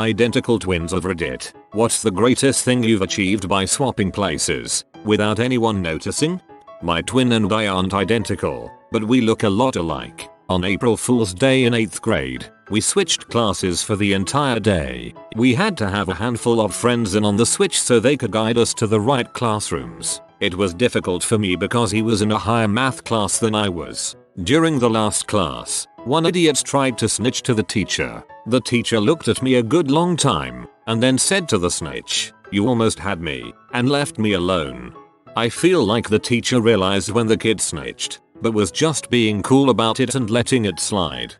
Identical twins of Reddit. What's the greatest thing you've achieved by swapping places without anyone noticing? My twin and I aren't identical, but we look a lot alike. On April Fool's Day in 8th grade, we switched classes for the entire day. We had to have a handful of friends in on the switch so they could guide us to the right classrooms. It was difficult for me because he was in a higher math class than I was. During the last class, one idiot tried to snitch to the teacher. The teacher looked at me a good long time and then said to the snitch, "You almost had me," and left me alone. I feel like the teacher realized when the kid snitched, but was just being cool about it and letting it slide.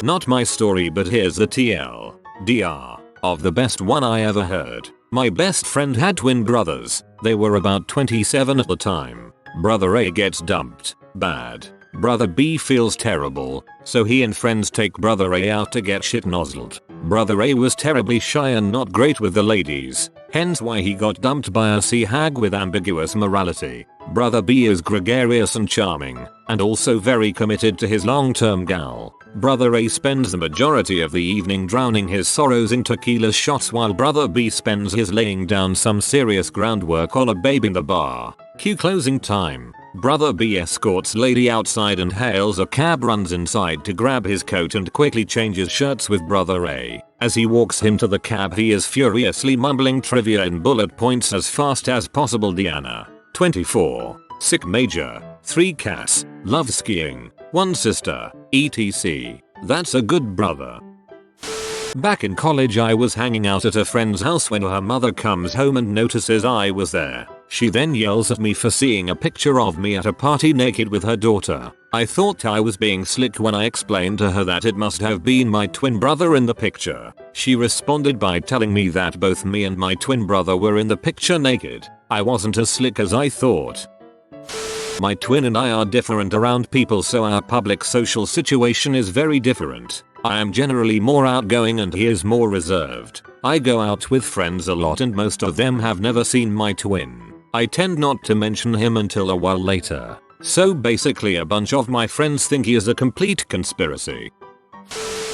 Not my story, but here's the TLDR of the best one I ever heard. My best friend had twin brothers. They were about 27 at the time. Brother A gets dumped. Bad. Brother B feels terrible, so he and friends take Brother A out to get shit nozzled. Brother A was terribly shy and not great with the ladies, hence why he got dumped by a sea hag with ambiguous morality. Brother B is gregarious and charming, and also very committed to his long-term gal. Brother A spends the majority of the evening drowning his sorrows in tequila shots while Brother B spends his laying down some serious groundwork on a babe in the bar. Cue closing time. Brother B escorts lady outside and hails a cab, runs inside to grab his coat and quickly changes shirts with Brother A. As he walks him to the cab, he is furiously mumbling trivia in bullet points as fast as possible. Diana, 24, sick major, 3 cats, loves skiing, 1 sister, etc. That's a good brother. Back in college, I was hanging out at a friend's house when her mother comes home and notices I was there. She then yells at me for seeing a picture of me at a party naked with her daughter. I thought I was being slick when I explained to her that it must have been my twin brother in the picture. She responded by telling me that both me and my twin brother were in the picture naked. I wasn't as slick as I thought. My twin and I are different around people, so our public social situation is very different. I am generally more outgoing and he is more reserved. I go out with friends a lot and most of them have never seen my twin. I tend not to mention him until a while later. So basically a bunch of my friends think he is a complete conspiracy.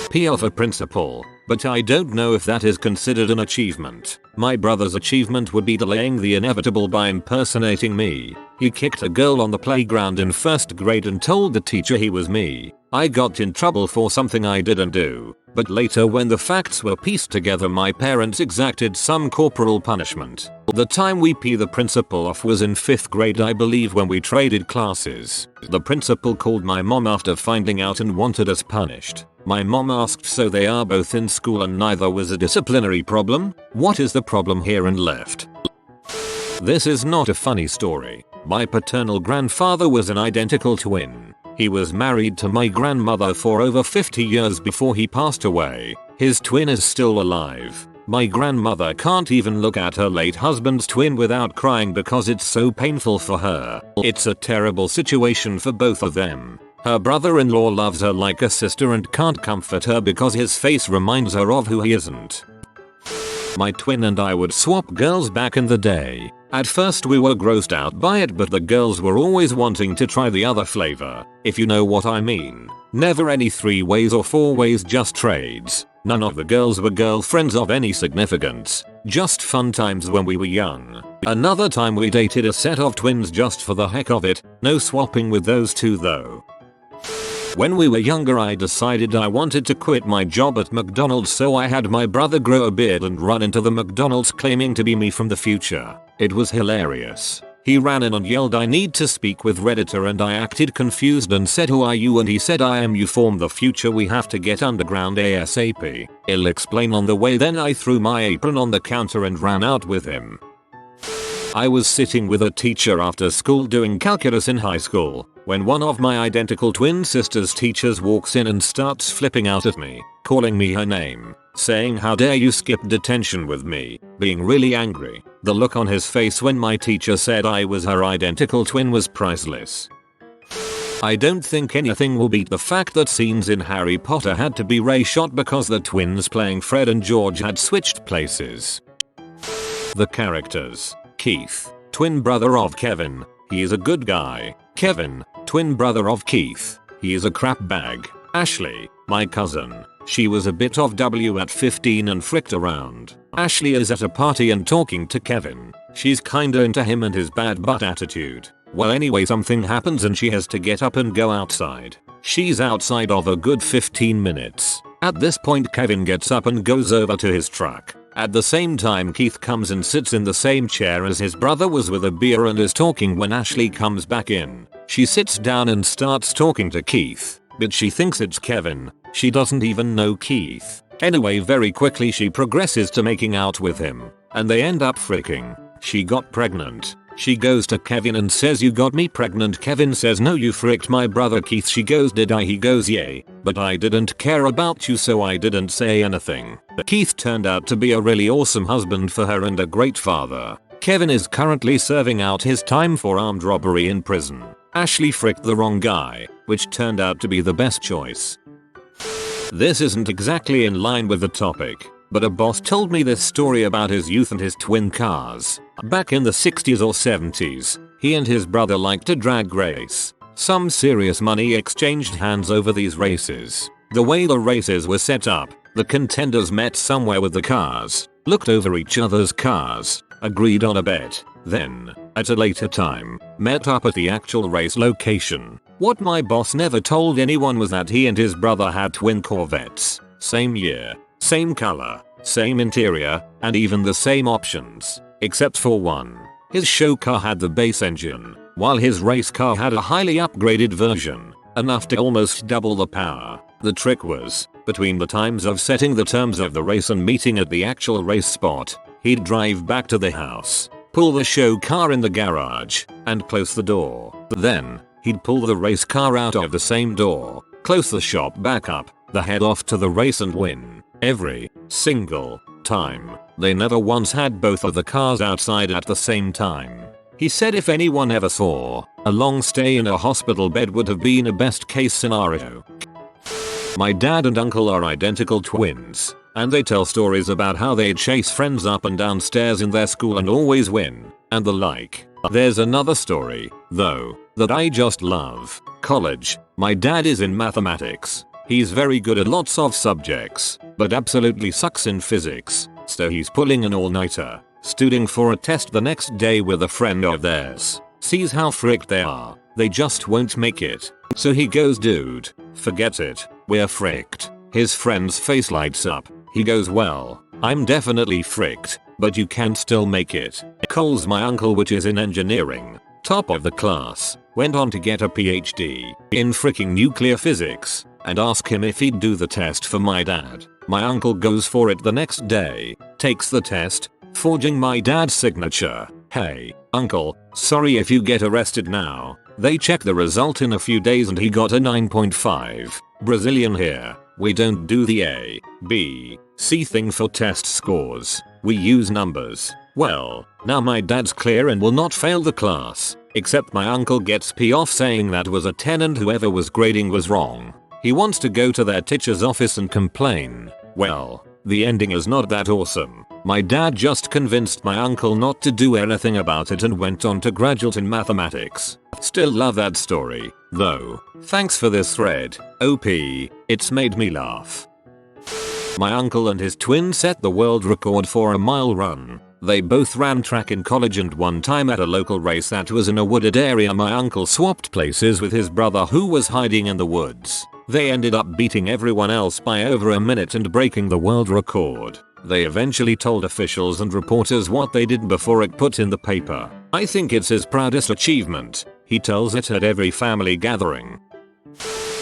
P of a principal, but I don't know if that is considered an achievement. My brother's achievement would be delaying the inevitable by impersonating me. He kicked a girl on the playground in 1st grade and told the teacher he was me. I got in trouble for something I didn't do, but later when the facts were pieced together, my parents exacted some corporal punishment. The time we pee the principal off was in 5th grade, I believe, when we traded classes. The principal called my mom after finding out and wanted us punished. My mom asked, "So they are both in school and neither was a disciplinary problem? What is the problem here?" and left. This is not a funny story. My paternal grandfather was an identical twin. He was married to my grandmother for over 50 years before he passed away. His twin is still alive. My grandmother can't even look at her late husband's twin without crying because it's so painful for her. It's a terrible situation for both of them. Her brother-in-law loves her like a sister and can't comfort her because his face reminds her of who he isn't. My twin and I would swap girls back in the day. At first we were grossed out by it, but the girls were always wanting to try the other flavor, if you know what I mean. Never any 3 ways or 4 ways, just trades. None of the girls were girlfriends of any significance. Just fun times when we were young. Another time we dated a set of twins just for the heck of it. No swapping with those 2 though. When we were younger, I decided I wanted to quit my job at McDonald's, so I had my brother grow a beard and run into the McDonald's claiming to be me from the future. It was hilarious. He ran in and yelled, "I need to speak with Redditor," and I acted confused and said, "Who are you?" and he said, "I am you from the future. We have to get underground ASAP. I'll explain on the way." Then I threw my apron on the counter and ran out with him. I was sitting with a teacher after school doing calculus in high school when one of my identical twin sister's teachers walks in and starts flipping out at me, calling me her name, saying, "How dare you skip detention with me," being really angry. The look on his face when my teacher said I was her identical twin was priceless. I don't think anything will beat the fact that scenes in Harry Potter had to be reshot because the twins playing Fred and George had switched places. The characters: Keith, twin brother of Kevin. He is a good guy. Kevin, twin brother of Keith. He is a crap bag. Ashley, my cousin. She was a bit of W at 15 and fricked around. Ashley is at a party and talking to Kevin. She's kinda into him and his bad butt attitude. Well anyway, something happens and she has to get up and go outside. She's outside of a good 15 minutes. At this point Kevin gets up and goes over to his truck. At the same time Keith comes and sits in the same chair as his brother was with a beer and is talking when Ashley comes back in. She sits down and starts talking to Keith, but she thinks it's Kevin. She doesn't even know Keith. Anyway, very quickly she progresses to making out with him, and they end up freaking. She got pregnant. She goes to Kevin and says, "You got me pregnant." Kevin says, "No, you fricked my brother Keith." She goes, "Did I?" He goes, "Yeah, but I didn't care about you, so I didn't say anything." Keith turned out to be a really awesome husband for her and a great father. Kevin is currently serving out his time for armed robbery in prison. Ashley fricked the wrong guy, which turned out to be the best choice. This isn't exactly in line with the topic, but a boss told me this story about his youth and his twin cars. Back in the 60s or 70s, he and his brother liked to drag race. Some serious money exchanged hands over these races. The way the races were set up, the contenders met somewhere with the cars, looked over each other's cars, agreed on a bet, then, at a later time, met up at the actual race location. What my boss never told anyone was that he and his brother had twin Corvettes. Same year, same color, same interior, and even the same options. Except for one. His show car had the base engine, while his race car had a highly upgraded version, enough to almost double the power. The trick was, between the times of setting the terms of the race and meeting at the actual race spot, he'd drive back to the house, pull the show car in the garage, and close the door. Then, he'd pull the race car out of the same door, close the shop back up, then head off to the race and win. Every single time. They never once had both of the cars outside at the same time. He said if anyone ever saw, a long stay in a hospital bed would have been a best case scenario. My dad and uncle are identical twins, and they tell stories about how they chase friends up and down stairs in their school and always win, and the like. There's another story, though, that I just love. College. My dad is in mathematics. He's very good at lots of subjects, but absolutely sucks in physics, so he's pulling an all-nighter, studying for a test the next day with a friend of theirs. Sees how fricked they are, they just won't make it. So he goes, "Dude, forget it, we're fricked." His friend's face lights up. He goes, "Well, I'm definitely fricked, but you can still make it." Calls my uncle, which is in engineering, top of the class, went on to get a PhD in fricking nuclear physics, and ask him if he'd do the test for my dad. My uncle goes for it the next day, takes the test, forging my dad's signature. "Hey, uncle, sorry if you get arrested now." They check the result in a few days and he got a 9.5. Brazilian here. We don't do the A, B, C thing for test scores. We use numbers. Well, now my dad's clear and will not fail the class, except my uncle gets P off saying that was a 10 and whoever was grading was wrong. He wants to go to their teacher's office and complain. Well, the ending is not that awesome. My dad just convinced my uncle not to do anything about it and went on to graduate in mathematics. Still love that story, though. Thanks for this thread, OP. It's made me laugh. My uncle and his twin set the world record for a mile run. They both ran track in college, and one time at a local race that was in a wooded area my uncle swapped places with his brother who was hiding in the woods. They ended up beating everyone else by over a minute and breaking the world record. They eventually told officials and reporters what they did before it put in the paper. I think it's his proudest achievement. He tells it at every family gathering.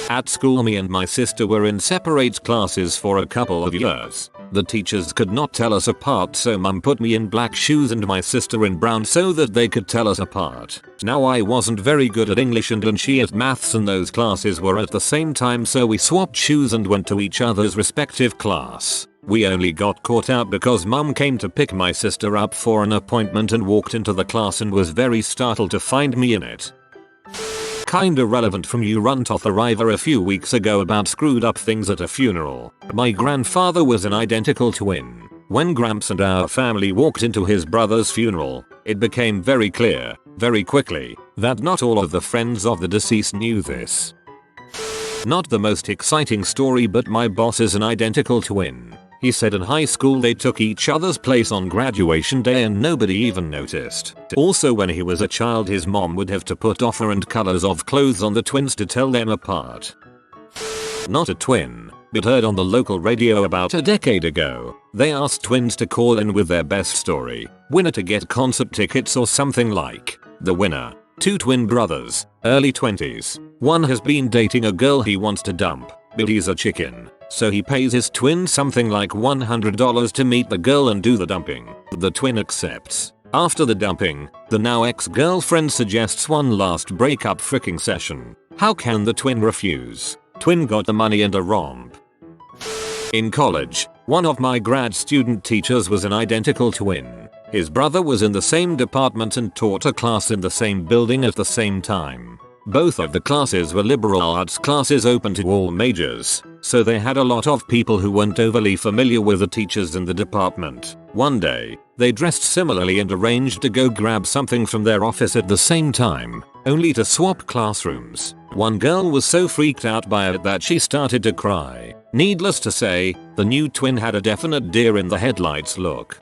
At school, me and my sister were in separate classes for a couple of years. The teachers could not tell us apart, so mum put me in black shoes and my sister in brown so that they could tell us apart. Now I wasn't very good at English and she at maths, and those classes were at the same time, so we swapped shoes and went to each other's respective class. We only got caught out because mum came to pick my sister up for an appointment and walked into the class and was very startled to find me in it. Kinda relevant from you Runt off Arriver a few weeks ago about screwed up things at a funeral. My grandfather was an identical twin. When Gramps and our family walked into his brother's funeral, it became very clear, very quickly, that not all of the friends of the deceased knew this. Not the most exciting story, but my boss is an identical twin. He said in high school they took each other's place on graduation day and nobody even noticed. Also, when he was a child, his mom would have to put different colors of clothes on the twins to tell them apart. Not a twin, but heard on the local radio about a decade ago. They asked twins to call in with their best story, winner to get concert tickets or something like. The winner, two twin brothers, early 20s. One has been dating a girl he wants to dump, but he's a chicken, so he pays his twin something like $100 to meet the girl and do the dumping. The twin accepts. After the dumping, the now ex-girlfriend suggests one last breakup freaking session. How can the twin refuse? Twin got the money and a romp. In college, one of my grad student teachers was an identical twin. His brother was in the same department and taught a class in the same building at the same time. Both of the classes were liberal arts classes open to all majors, so they had a lot of people who weren't overly familiar with the teachers in the department. One day, they dressed similarly and arranged to go grab something from their office at the same time, only to swap classrooms. One girl was so freaked out by it that she started to cry. Needless to say, the new twin had a definite deer in the headlights look.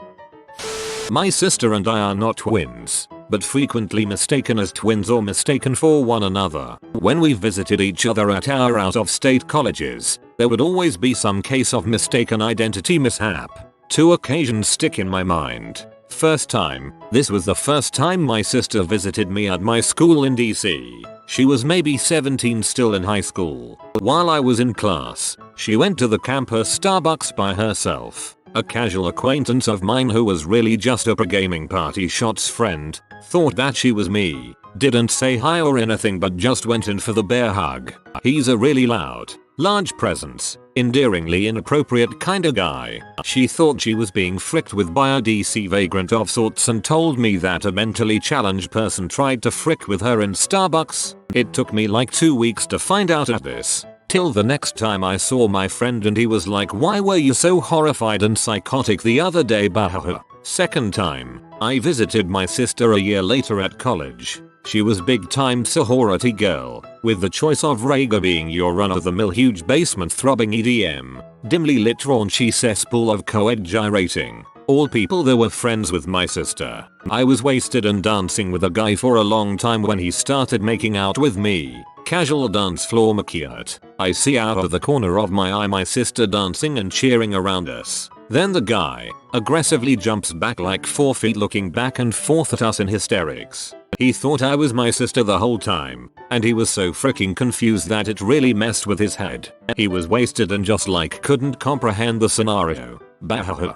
My sister and I are not twins, but frequently mistaken as twins or mistaken for one another. When we visited each other at our out-of-state colleges, there would always be some case of mistaken identity mishap. Two occasions stick in my mind. First time, this was the first time my sister visited me at my school in DC. She was maybe 17, still in high school. While I was in class, she went to the campus Starbucks by herself. A casual acquaintance of mine who was really just a pre-gaming party shots friend thought that she was me. Didn't say hi or anything but just went in for the bear hug. He's a really loud, large presence, endearingly inappropriate kinda guy. She thought she was being fricked with by a DC vagrant of sorts and told me that a mentally challenged person tried to frick with her in Starbucks. It took me like 2 weeks to find out at this. Till the next time I saw my friend and he was like, "Why were you so horrified and psychotic the other day?" Bah. Second time, I visited my sister a year later at college. She was big time sorority girl, with the choice of Rager being your run-of-the-mill huge basement throbbing EDM, dimly lit raunchy cesspool of co-ed gyrating. All people that were friends with my sister. I was wasted and dancing with a guy for a long time when he started making out with me. Casual dance floor maquillage. I see out of the corner of my eye my sister dancing and cheering around us. Then the guy aggressively jumps back like 4 feet looking back and forth at us in hysterics. He thought I was my sister the whole time, and he was so freaking confused that it really messed with his head. He was wasted and just like couldn't comprehend the scenario. Bah.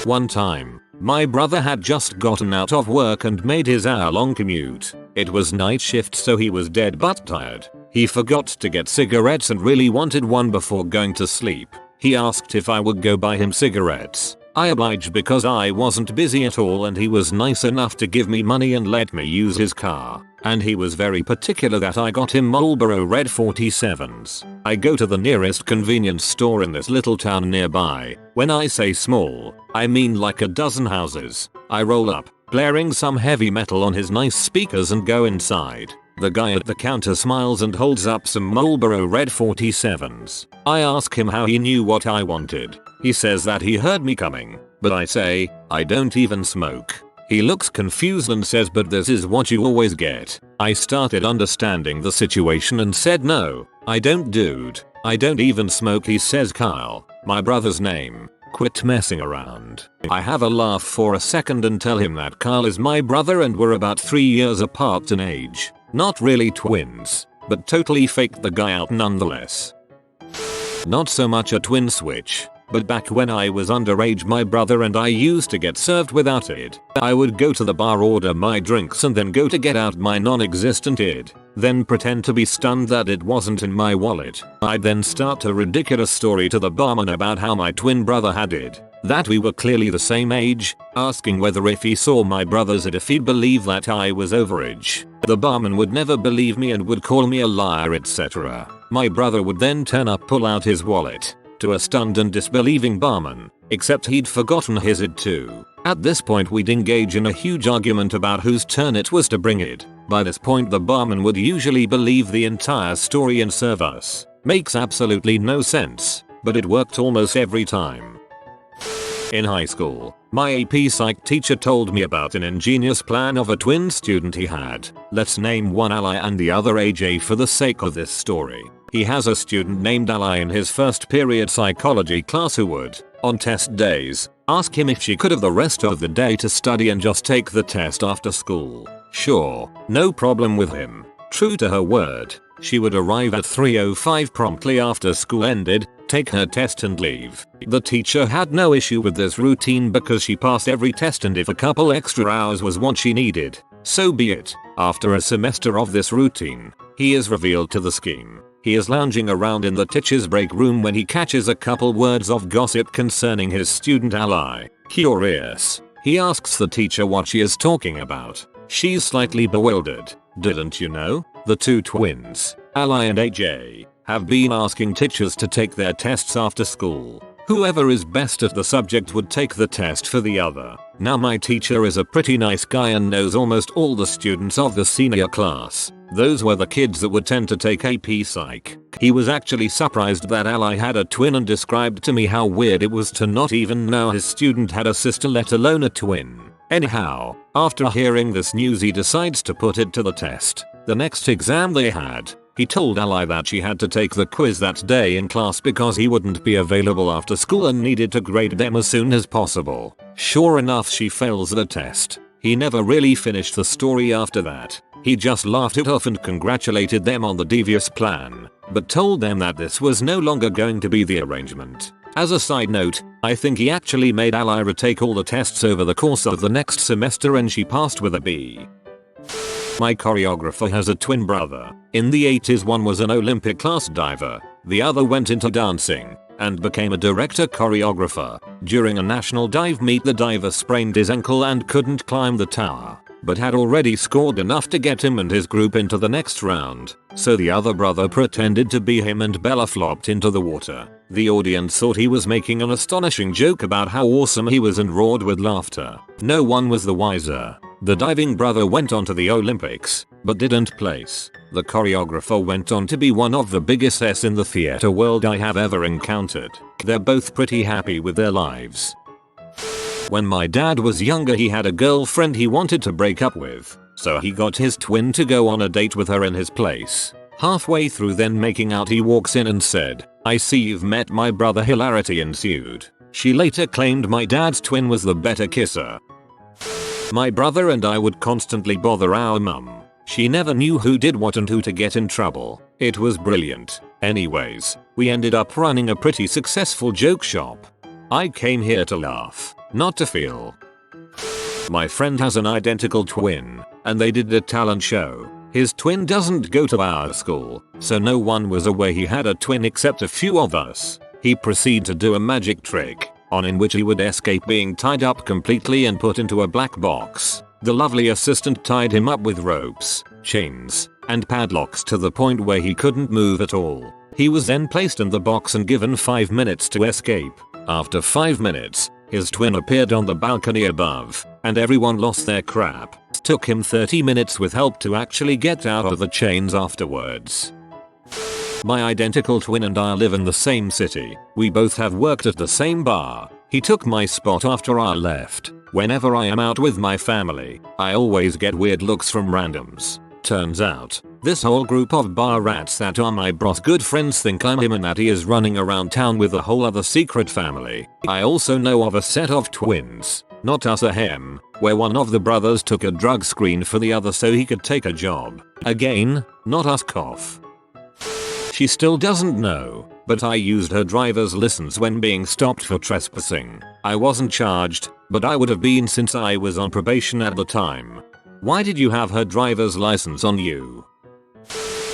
One time, my brother had just gotten out of work and made his hour-long commute. It was night shift, so he was dead but tired. He forgot to get cigarettes and really wanted one before going to sleep. He asked if I would go buy him cigarettes. I obliged because I wasn't busy at all, and he was nice enough to give me money and let me use his car. And he was very particular that I got him Marlboro Red 47s. I go to the nearest convenience store in this little town nearby. When I say small, I mean like a dozen houses. I roll up, blaring some heavy metal on his nice speakers, and go inside. The guy at the counter smiles and holds up some Marlboro Red 47s. I ask him how he knew what I wanted. He says that he heard me coming, but I say, "I don't even smoke." He looks confused and says, "But this is what you always get." I started understanding the situation and said, "No, I don't, dude. I don't even smoke." He says, "Kyle, my brother's name. Quit messing around." I have a laugh for a second and tell him that Kyle is my brother and we're about 3 years apart in age. Not really twins, but totally faked the guy out nonetheless. Not so much a twin switch, but back when I was underage, my brother and I used to get served without it. I would go to the bar, order my drinks, and then go to get out my non-existent id, then pretend to be stunned that it wasn't in my wallet. I'd then start a ridiculous story to the barman about how my twin brother had it, that we were clearly the same age, asking whether if he saw my brother's id if he'd believe that I was overage. The barman would never believe me and would call me a liar, etc. My brother would then turn up, pull out his wallet, to a stunned and disbelieving barman, except he'd forgotten his id too. At this point we'd engage in a huge argument about whose turn it was to bring it. By this point the barman would usually believe the entire story and serve us. Makes absolutely no sense, but it worked almost every time. In high school, my AP Psych teacher told me about an ingenious plan of a twin student he had. Let's name one Ally and the other AJ for the sake of this story. He has a student named Ally in his first period psychology class who would, on test days, ask him if she could have the rest of the day to study and just take the test after school. Sure, no problem with him. True to her word, she would arrive at 3:05 promptly after school ended, take her test and leave. The teacher had no issue with this routine because she passed every test, and if a couple extra hours was what she needed, so be it. After a semester of this routine, he is revealed to the scheme. He is lounging around in the teacher's break room when he catches a couple words of gossip concerning his student Ally. Curious, he asks the teacher what she is talking about. She's slightly bewildered. Didn't you know? The two twins, Ally and AJ, have been asking teachers to take their tests after school. Whoever is best at the subject would take the test for the other. Now my teacher is a pretty nice guy and knows almost all the students of the senior class. Those were the kids that would tend to take AP Psych. He was actually surprised that Ally had a twin and described to me how weird it was to not even know his student had a sister, let alone a twin. Anyhow, after hearing this news he decides to put it to the test. The next exam they had, he told Ally that she had to take the quiz that day in class because he wouldn't be available after school and needed to grade them as soon as possible. Sure enough, she fails the test. He never really finished the story after that. He just laughed it off and congratulated them on the devious plan, but told them that this was no longer going to be the arrangement. As a side note, I think he actually made Ally retake all the tests over the course of the next semester and she passed with a B. My choreographer has a twin brother. In the 80s one was an Olympic class diver, the other went into dancing and became a director choreographer. During a national dive meet the diver sprained his ankle and couldn't climb the tower, but had already scored enough to get him and his group into the next round, so the other brother pretended to be him and Bella flopped into the water. The audience thought he was making an astonishing joke about how awesome he was and roared with laughter. No one was the wiser. The diving brother went on to the Olympics, but didn't place. The choreographer went on to be one of the biggest S in the theater world I have ever encountered. They're both pretty happy with their lives. When my dad was younger he had a girlfriend he wanted to break up with, so he got his twin to go on a date with her in his place. Halfway through then making out he walks in and said, "I see you've met my brother." Hilarity ensued. She later claimed my dad's twin was the better kisser. My brother and I would constantly bother our mum. She never knew who did what and who to get in trouble. It was brilliant. Anyways, we ended up running a pretty successful joke shop. I came here to laugh, not to feel. My friend has an identical twin, and they did a talent show. His twin doesn't go to our school, so no one was aware he had a twin except a few of us. He proceeded to do a magic trick, in which he would escape being tied up completely and put into a black box. The lovely assistant tied him up with ropes, chains, and padlocks to the point where he couldn't move at all. He was then placed in the box and given 5 minutes to escape. After 5 minutes, his twin appeared on the balcony above, and everyone lost their crap. It took him 30 minutes with help to actually get out of the chains afterwards. My identical twin and I live in the same city. We both have worked at the same bar. He took my spot after I left. Whenever I am out with my family, I always get weird looks from randoms. Turns out, this whole group of bar rats that are my bro's good friends think I'm him and that he is running around town with a whole other secret family. I also know of a set of twins, not us a him, where one of the brothers took a drug screen for the other so he could take a job. Again, not us cough. She still doesn't know, but I used her driver's license when being stopped for trespassing. I wasn't charged, but I would have been since I was on probation at the time. Why did you have her driver's license on you?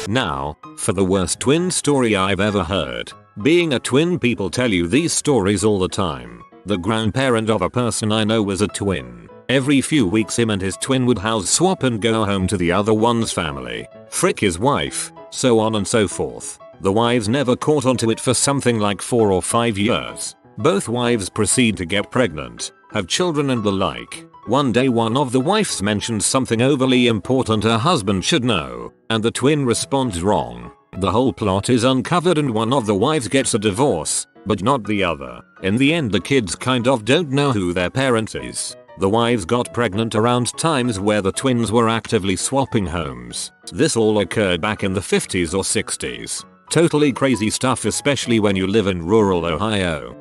Now, for the worst twin story I've ever heard. Being a twin, people tell you these stories all the time. The grandparent of a person I know was a twin. Every few weeks him and his twin would house swap and go home to the other one's family. Frick his wife, so on and so forth. The wives never caught onto it for something like 4 or 5 years. Both wives proceed to get pregnant, have children and the like. One day one of the wives mentions something overly important her husband should know, and the twin responds wrong. The whole plot is uncovered and one of the wives gets a divorce, but not the other. In the end the kids kind of don't know who their parent is. The wives got pregnant around times where the twins were actively swapping homes. This all occurred back in the 50s or 60s. Totally crazy stuff, especially when you live in rural Ohio.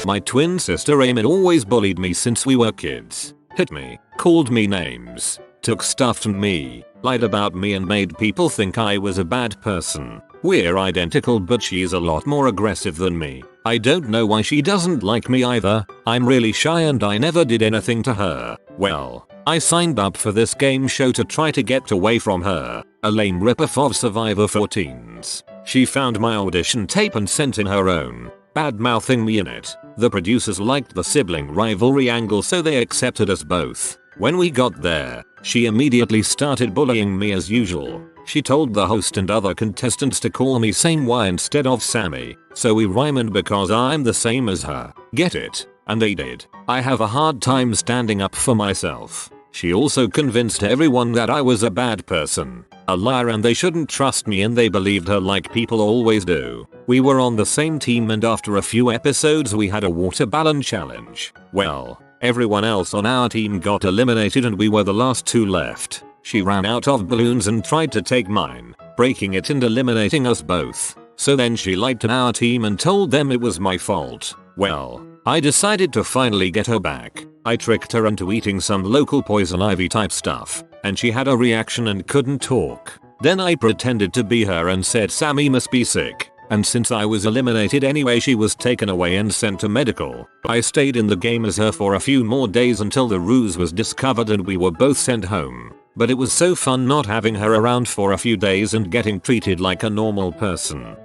My twin sister Amy always bullied me since we were kids. Hit me, called me names, took stuff from me, lied about me and made people think I was a bad person. We're identical but she's a lot more aggressive than me. I don't know why she doesn't like me either. I'm really shy and I never did anything to her. Well, I signed up for this game show to try to get away from her. A lame ripoff of Survivor for teens. She found my audition tape and sent in her own, bad-mouthing me in it. The producers liked the sibling rivalry angle so they accepted us both. When we got there, she immediately started bullying me as usual. She told the host and other contestants to call me Same Y instead of Sammy, so we rhymed because I'm the same as her. Get it? And they did. I have a hard time standing up for myself. She also convinced everyone that I was a bad person, a liar and they shouldn't trust me, and they believed her like people always do. We were on the same team and after a few episodes we had a water balloon challenge. Well, everyone else on our team got eliminated and we were the last two left. She ran out of balloons and tried to take mine, breaking it and eliminating us both. So then she lied to our team and told them it was my fault. Well, I decided to finally get her back. I tricked her into eating some local poison ivy type stuff, and she had a reaction and couldn't talk. Then I pretended to be her and said Sammy must be sick, and since I was eliminated anyway she was taken away and sent to medical. I stayed in the game as her for a few more days until the ruse was discovered and we were both sent home. But it was so fun not having her around for a few days and getting treated like a normal person.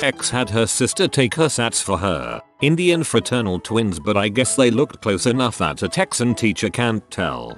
X had her sister take her sats for her. Indian fraternal twins, but I guess they looked close enough that a Texan teacher can't tell.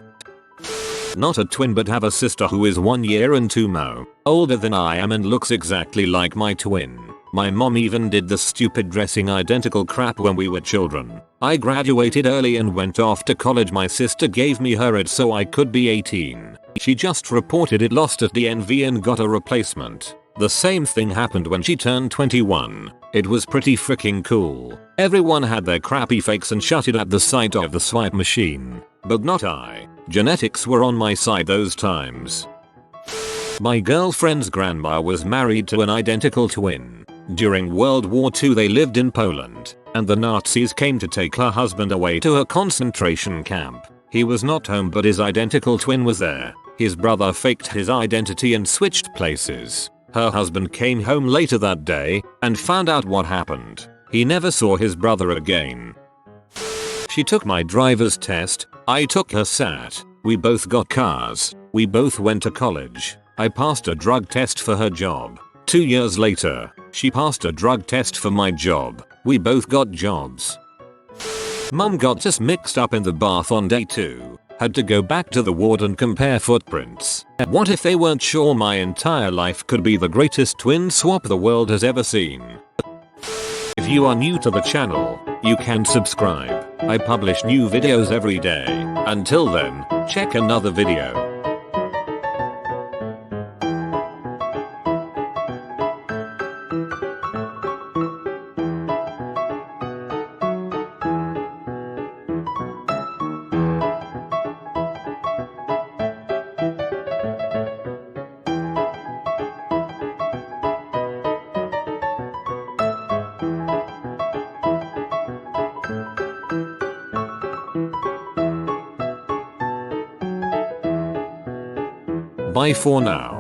Not a twin but have a sister who is 1 year and 2 months older than I am and looks exactly like my twin. My mom even did the stupid dressing identical crap when we were children. I graduated early and went off to college. My sister gave me her ad so I could be 18. She just reported it lost at DMV and got a replacement. The same thing happened when she turned 21. It was pretty freaking cool. Everyone had their crappy fakes and shut it at the sight of the swipe machine. But not I. Genetics were on my side those times. My girlfriend's grandma was married to an identical twin. During World War II they lived in Poland, and the Nazis came to take her husband away to a concentration camp. He was not home but his identical twin was there. His brother faked his identity and switched places. Her husband came home later that day and found out what happened. He never saw his brother again. She took my driver's test, I took her SAT. We both got cars. We both went to college. I passed a drug test for her job. 2 years later, she passed a drug test for my job. We both got jobs. Mum got us mixed up in the bath on day 2. Had to go back to the ward and compare footprints. What if they weren't sure my entire life could be the greatest twin swap the world has ever seen? If you are new to the channel, you can subscribe. I publish new videos every day. Until then, check another video. Bye for now.